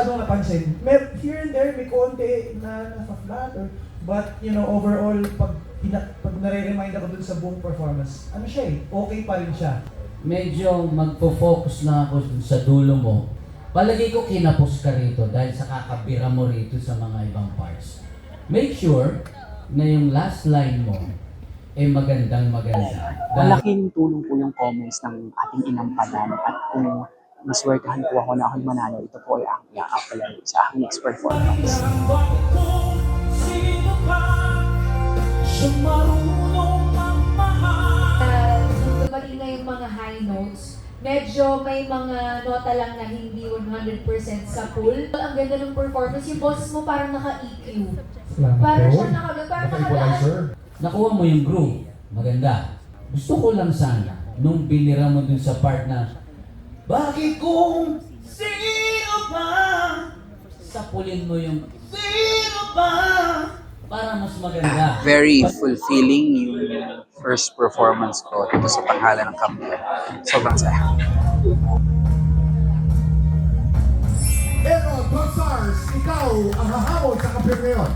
masyadong napansin. Here and there, may konti na nasa-flatter. But, you know, overall, pag nare-remind ako dun sa buong performance, ano siya eh, okay pa rin siya. Medyo magpo-focus na ako dun sa dulo mo. Palagi ko kinapos ka rito dahil sa kakabira mo rito sa mga ibang parts. Make sure na yung last line mo ay magandang-maganda. Malaking tulong po yung comments ng ating inampadan at kung maswertahan po ako na ako'y manalo, ito po ay ang i-apply sa aking next performance. Nung dumating na yung mga high notes, medyo may mga nota lang na hindi 100% sa full. Ang ganda ng performance, yung boses mo parang naka-EQ. Parang siya nakagaan. Nakuha mo yung groove. Maganda. Gusto ko lang sana, nung binira mo dun sa part na, bakit kung sino pa? Sapulin mo yung sino pa? Para mas maganda. Very fulfilling yung first performance ko dito sa Tanghalan ng Kampiyon. Sobrang saya. Pero, Stars, ikaw ang hahamon sa kampiyon ngayon.